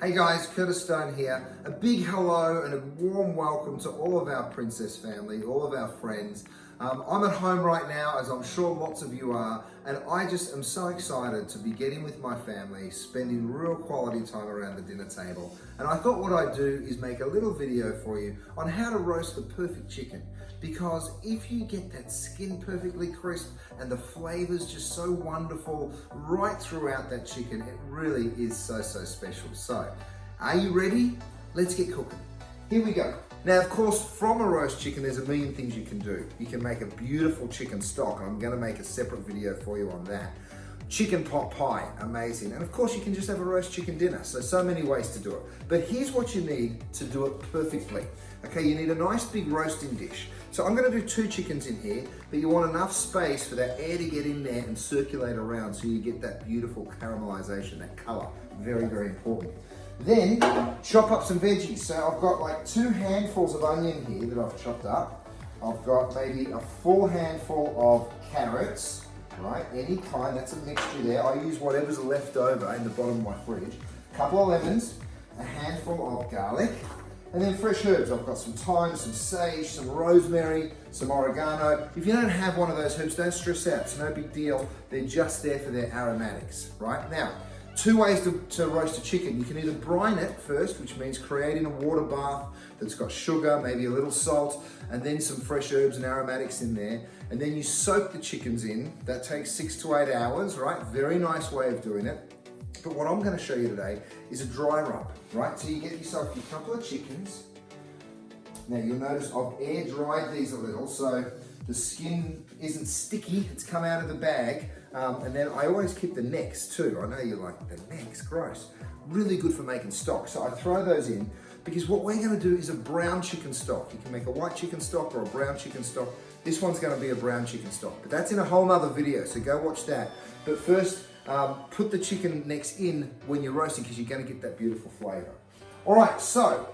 Hey guys, Curtis Stone here. A big hello and a warm welcome to all of our princess family, all of our friends. I'm at home right now, as I'm sure lots of you are, and I just am so excited to be getting with my family, spending real quality time around the dinner table. And I thought what I'd do is make a little video for you on how to roast the perfect chicken. Because if you get that skin perfectly crisp and the flavors just so wonderful right throughout that chicken, it really is so special. So, are you ready? Let's get cooking. Here we go. Now, of course, from a roast chicken, there's a million things you can do. You can make a beautiful chicken stock, and I'm gonna make a separate video for you on that. Chicken pot pie, amazing. And of course, you can just have a roast chicken dinner. So many ways to do it. But here's what you need to do it perfectly. Okay, you need a nice big roasting dish. So I'm gonna do 2 chickens in here, but you want enough space for that air to get in there and circulate around so you get that beautiful caramelization, that color. Very important. Then, chop up some veggies. So I've got like 2 handfuls of onion here that I've chopped up. I've got maybe a full handful of carrots, right? Any kind, that's a mixture there. I use whatever's left over in the bottom of my fridge. A couple of lemons, a handful of garlic, and then fresh herbs. I've got some thyme, some sage, some rosemary, some oregano. If you don't have one of those herbs, don't stress out. It's no big deal. They're just there for their aromatics, right? Now, 2 ways to roast a chicken. You can either brine it first, which means creating a water bath that's got sugar, maybe a little salt, and then some fresh herbs and aromatics in there. And then you soak the chickens in. That takes 6 to 8 hours, right? Very nice way of doing it. But what I'm going to show you today is a dry rub, right? So you get yourself a couple of chickens. Now you'll notice I've air dried these a little so the skin isn't sticky, it's come out of the bag. And then I always keep the necks too. I know you're like, the necks, gross. Really good for making stock. So I throw those in because what we're going to do is a brown chicken stock. You can make a white chicken stock or a brown chicken stock. This one's going to be a brown chicken stock, but that's in a whole nother video, so go watch that. But first, put the chicken necks in when you're roasting because you're going to get that beautiful flavor. All right, so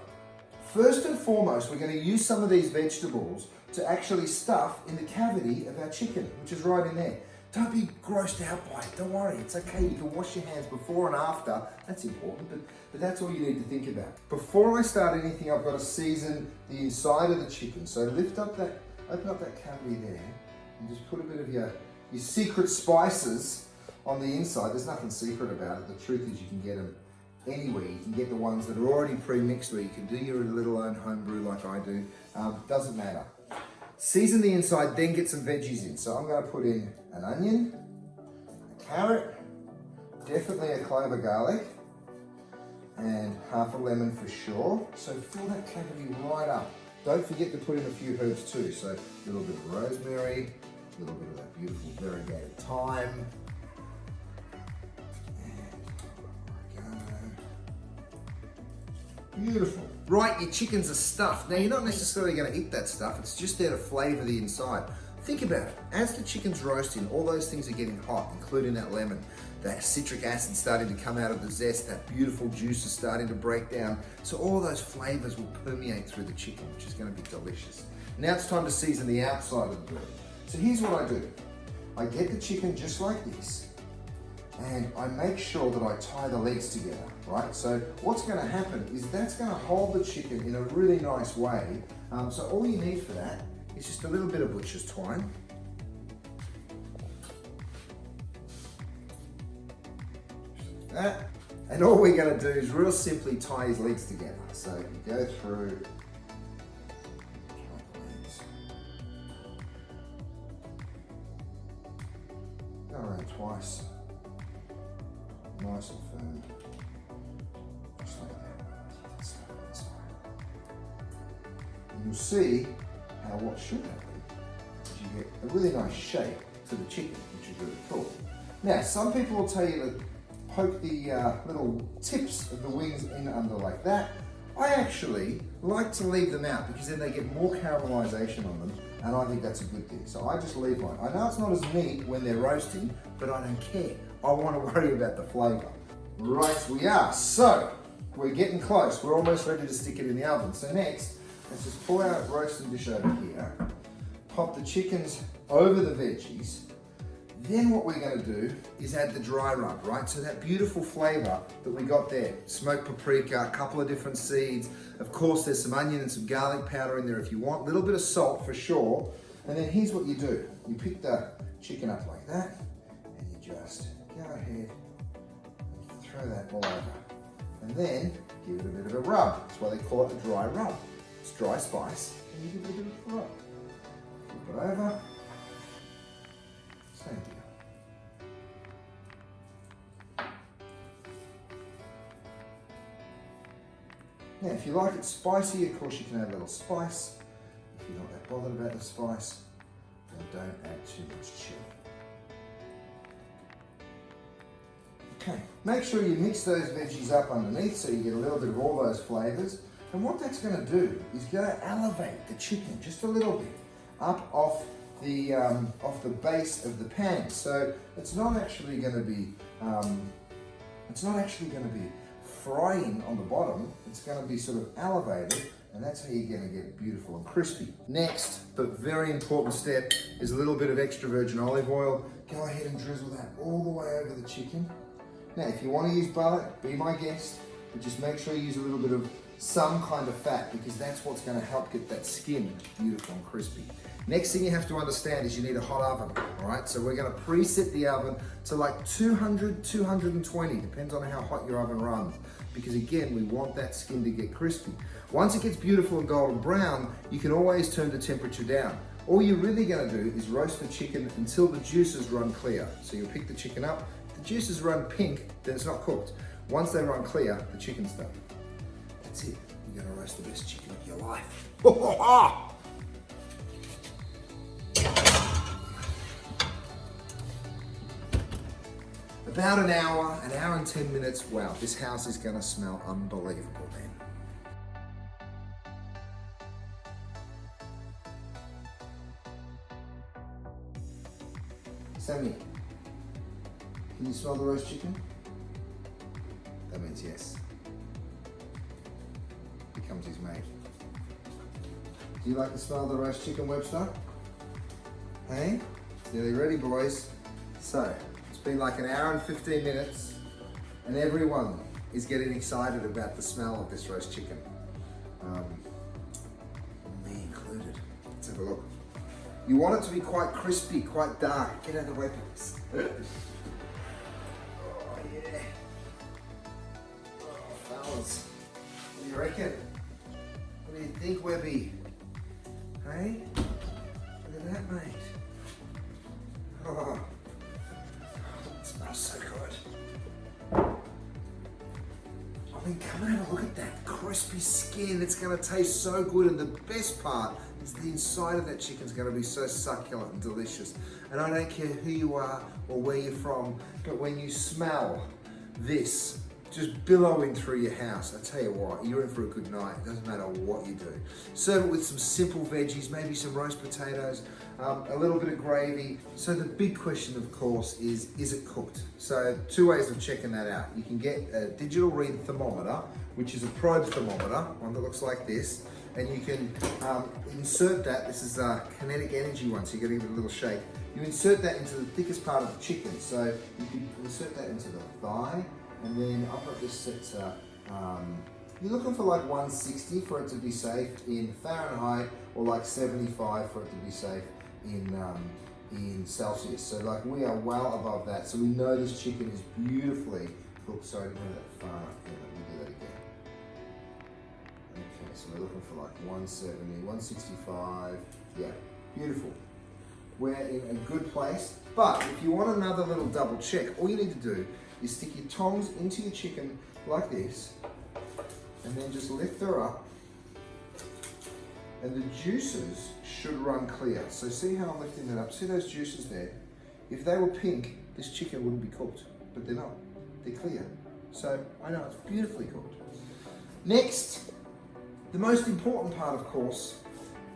first and foremost, we're going to use some of these vegetables to actually stuff in the cavity of our chicken, which is right in there. Don't be grossed out by it, don't worry, it's okay. You can wash your hands before and after, that's important, but that's all you need to think about. Before I start anything, I've got to season the inside of the chicken. So open up that cavity there, and just put a bit of your secret spices on the inside. There's nothing secret about it. The truth is you can get them anywhere. You can get the ones that are already pre-mixed, or you can do your little own homebrew like I do. Doesn't matter. Season the inside, then get some veggies in. So I'm going to put in an onion, a carrot, definitely a clove of garlic, and half a lemon for sure. So fill that cavity right up. Don't forget to put in a few herbs too. So a little bit of rosemary, a little bit of that beautiful variegated thyme, beautiful. Right, your chickens are stuffed. Now, you're not necessarily going to eat that stuff. It's just there to flavor the inside. Think about it. As the chicken's roasting, all those things are getting hot, including that lemon. That citric acid starting to come out of the zest. That beautiful juice is starting to break down. So all those flavors will permeate through the chicken, which is going to be delicious. Now it's time to season the outside of the bird. So here's what I do. I get the chicken just like this, and I make sure that I tie the legs together, right? So what's gonna happen is that's gonna hold the chicken in a really nice way. So all you need for that is just a little bit of butcher's twine. Just like that. And all we're gonna do is real simply tie his legs together. So you go through, go around twice. Nice and firm, just like that. And you'll see how what should happen is you get a really nice shape to the chicken, which is really cool. Now, some people will tell you to poke the little tips of the wings in under like that. I actually like to leave them out because then they get more caramelization on them, and I think that's a good thing. So I just leave mine. I know it's not as neat when they're roasting, but I don't care. I want to worry about the flavor. Right, we are. So, we're getting close. We're almost ready to stick it in the oven. So next, let's just pull our roasting dish over here, pop the chickens over the veggies, Then what we're going to do is add the dry rub, right? So that beautiful flavor that we got there, smoked paprika, a couple of different seeds. Of course, there's some onion and some garlic powder in there if you want. A little bit of salt for sure. And then here's what you do. You pick the chicken up like that, and you just go ahead and throw that all over. And then give it a bit of a rub. That's why they call it a dry rub. It's dry spice, and you give it a bit of a rub. Flip it over. Same deal. Now, if you like it spicy, of course you can add a little spice. If you're not that bothered about the spice, then don't add too much chili. Okay, make sure you mix those veggies up underneath so you get a little bit of all those flavors. And what that's going to do is going to elevate the chicken just a little bit up off the base of the pan. So it's not actually going to be frying on the bottom. It's going to be sort of elevated, and that's how you're going to get it beautiful and crispy. Next, but very important step, is a little bit of extra virgin olive oil. Go ahead and drizzle that all the way over the chicken. Now, if you want to use butter, be my guest, but just make sure you use a little bit of some kind of fat, because that's what's going to help get that skin beautiful and crispy. Next thing you have to understand is you need a hot oven, all right? So we're going to preset the oven to like 200, 220, depends on how hot your oven runs, because again, we want that skin to get crispy. Once it gets beautiful and golden brown, you can always turn the temperature down. All you're really going to do is roast the chicken until the juices run clear. So you'll pick the chicken up, if the juices run pink, then it's not cooked. Once they run clear, the chicken's done. That's it. You're going to roast the best chicken of your life. About an hour and 10 minutes. Wow, this house is going to smell unbelievable, man. Sammy, can you smell the roast chicken? That means yes. Becomes his mate. Do you like the smell of the roast chicken, Webster? Hey? It's nearly ready, boys. So, it's been like an hour and 15 minutes, and everyone is getting excited about the smell of this roast chicken. Me included. Let's have a look. You want it to be quite crispy, quite dark. Get out of the way, please. Oh, yeah. Oh, fellas. What do you reckon? What do you think, Webby? Hey? Look at that, mate. Oh. It smells so good. I mean, come and have a look at that crispy skin. It's going to taste so good, and the best part is the inside of that chicken is going to be so succulent and delicious. And I don't care who you are or where you're from, but when you smell this just billowing through your house, I tell you what, you're in for a good night. It doesn't matter what you do. Serve it with some simple veggies, maybe some roast potatoes, a little bit of gravy. So the big question, of course, is it cooked? So 2 ways of checking that out. You can get a digital read thermometer, which is a probe thermometer, one that looks like this, and you can insert that. This is a kinetic energy one, so you're getting a little shake. You insert that into the thickest part of the chicken. So you can insert that into the thigh, and then I've got this set to, you're looking for like 160 for it to be safe in Fahrenheit, or like 75 for it to be safe in Celsius. So like we are well above that. So we know this chicken is beautifully cooked. Sorry, I didn't have that far enough. Yeah, let me do that again. Okay, so we're looking for like 170, 165. Yeah, beautiful. We're in a good place. But if you want another little double check, all you need to do is stick your tongs into your chicken like this, and then just lift her up, and the juices should run clear. So see how I'm lifting that up? See those juices there? If they were pink, this chicken wouldn't be cooked, but they're not. They're clear. So I know it's beautifully cooked. Next, the most important part, of course,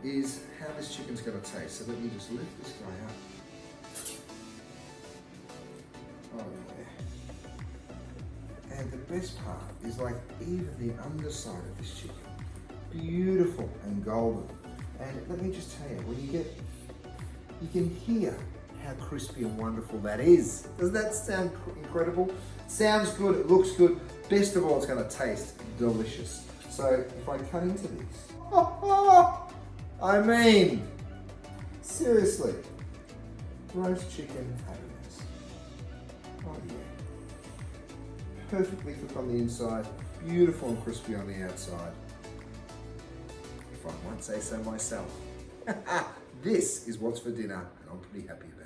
is how this chicken's gonna taste. So let me just lift this guy up. Oh yeah. And the best part is like even the underside of this chicken. Beautiful and golden. And let me just tell you, when you can hear how crispy and wonderful that is. Doesn't that sound incredible? Sounds good, it looks good. Best of all, it's gonna taste delicious. So if I cut into this, I mean, seriously, roast chicken happiness. Oh yeah. Perfectly cooked on the inside, beautiful and crispy on the outside. If I might say so myself. This is what's for dinner, and I'm pretty happy about it.